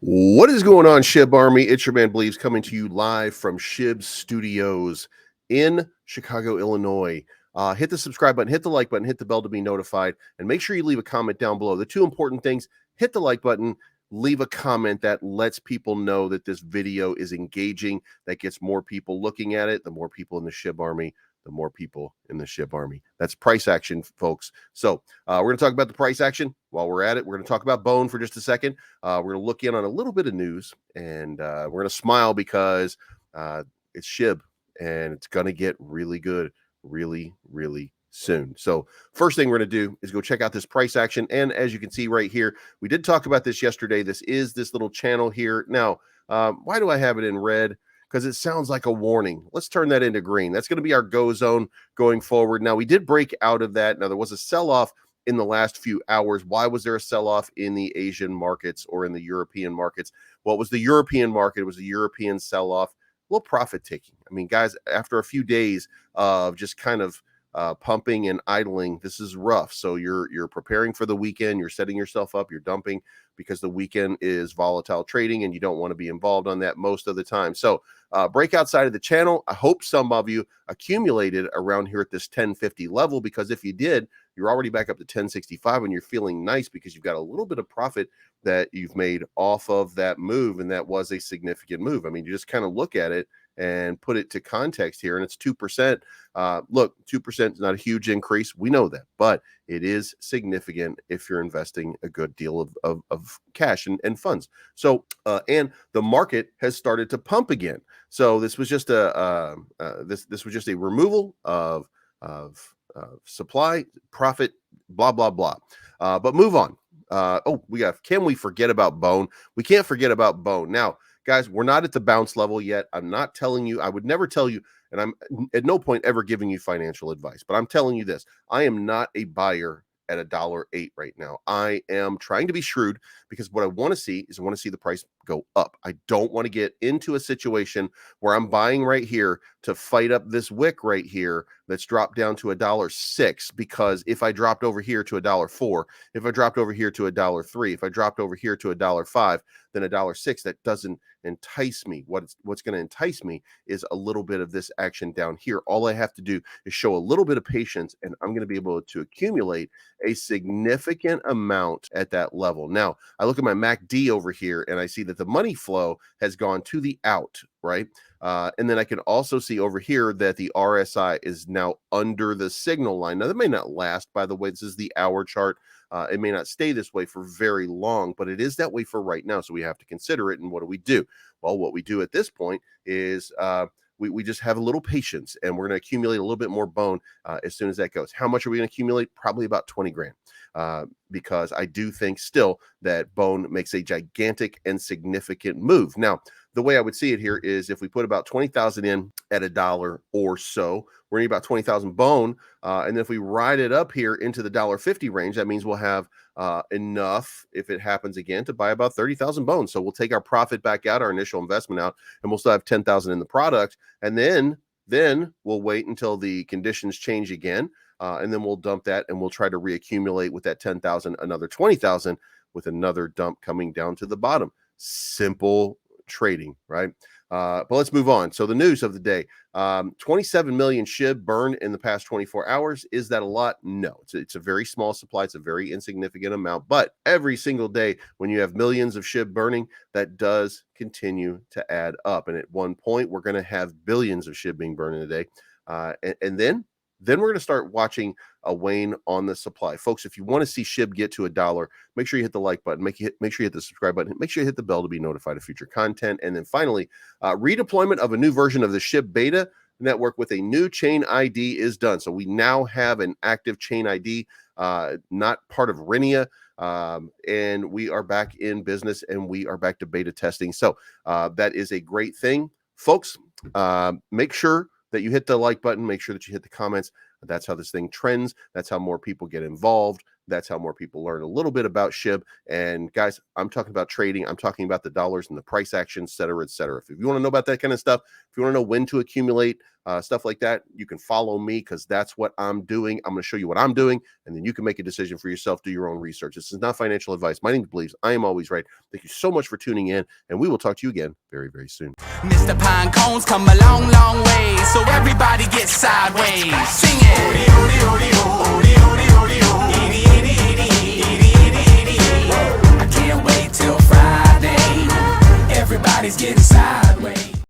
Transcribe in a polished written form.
What is going on, Shib Army? It's your man Bleeves coming to you live from Shib Studios in Chicago, Illinois. Hit the subscribe button, hit the like button, hit the bell to be notified, and make sure you leave a comment down below. The two important things: hit the like button, leave a comment that lets people know that this video is engaging, that gets more people looking at it. The more people in the Shib Army, the more people in the Shib Army. That's price action, folks. So we're going to talk about the price action. While we're at it, we're going to talk about Bone for just a second. We're going to look in on a little bit of news, and we're going to smile because it's Shib, and it's going to get really good really, really soon. So first thing we're going to do is go check out this price action. And as you can see right here, we did talk about this yesterday. This is this little channel here. Now, why do I have it in red? Because it sounds like a warning. Let's turn that into green. That's going to be our go zone going forward. Now, we did break out of that. Now, there was a sell-off in the last few hours. Why was there a sell-off in the Asian markets or in the European markets? Well, it was the European market. It was the European sell-off. A little profit taking. I mean, guys, after a few days of just kind of pumping and idling, this is rough. So you're preparing for the weekend. You're setting yourself up. You're dumping because the weekend is volatile trading and you don't want to be involved on that most of the time. So break outside of the channel. I hope some of you accumulated around here at this 1050 level, because if you did, you're already back up to 1065 and you're feeling nice because you've got a little bit of profit that you've made off of that move. And that was a significant move. I mean, you just kind of look at it and put it to context here, and it's 2%. Look, 2% is not a huge increase. We know that, but it is significant if you're investing a good deal of cash and funds. So, and the market has started to pump again. So this was just this was just a removal of supply, profit, blah, blah, blah. But move on. Can we forget about Bone? We can't forget about Bone. Now, guys, we're not at the bounce level yet. I'm not telling you, I would never tell you, and I'm at no point ever giving you financial advice, but I'm telling you this: I am not a buyer at $1.08 right now. I am trying to be shrewd, because what I want to see is I want to see the price go up. I don't want to get into a situation where I'm buying right here to fight up this wick right here that's dropped down to $1.06, because if I dropped over here to $1.04, if I dropped over here to $1.03, if I dropped over here to $1.05, then $1.06, that doesn't entice me. What's going to entice me is a little bit of this action down here. All I have to do is show a little bit of patience, and I'm going to be able to accumulate a significant amount at that level. Now, I look at my MACD over here, and I see that the money flow has gone to the out, right? And then I can also see over here that the RSI is now under the signal line. Now, that may not last, by the way. This is the hour chart. It may not stay this way for very long, but it is that way for right now. So we have to consider it. And what do we do? Well, what we do at this point is we just have a little patience, and we're going to accumulate a little bit more Bone as soon as that goes. How much are we going to accumulate? Probably about 20 grand, because I do think still that Bone makes a gigantic and significant move. Now, the way I would see it here is if we put about 20,000 in at $1 or so, we're going to need about 20,000 Bone. And then if we ride it up here into the $1.50 range, that means we'll have enough, if it happens again, to buy about 30,000 Bones. So we'll take our profit back out, our initial investment out, and we'll still have 10,000 in the product. And then we'll wait until the conditions change again. And then we'll dump that, and we'll try to reaccumulate with that 10,000, another 20,000, with another dump coming down to the bottom. Simple trading, right? But let's move on. So the news of the day: 27 million Shib burned in the past 24 hours. Is that a lot? No, it's a very small supply. It's a very insignificant amount. But every single day, when you have millions of Shib burning, that does continue to add up. And at one point, we're going to have billions of Shib being burned in a day. And then we're going to start watching a wane on the supply. Folks, if you want to see Shib get to $1, make sure you hit the like button, make sure you hit the subscribe button, make sure you hit the bell to be notified of future content. And then finally, redeployment of a new version of the Shib beta network with a new chain ID is done. So we now have an active chain ID, not part of Renia, and we are back in business, and we are back to beta testing. So that is a great thing, folks. Make sure that you hit the like button, make sure that you hit the comments. That's how this thing trends. That's how more people get involved. That's how more people learn a little bit about SHIB. And guys, I'm talking about trading. I'm talking about the dollars and the price action, et cetera, et cetera. If you want to know about that kind of stuff, if you want to know when to accumulate stuff like that, you can follow me, because that's what I'm doing. I'm going to show you what I'm doing, and then you can make a decision for yourself. Do your own research. This is not financial advice. My name is Believes. I am always right. Thank you so much for tuning in, and we will talk to you again very, very soon. Mr. Pine Cones come a long, long way, so everybody gets sideways. Sing it.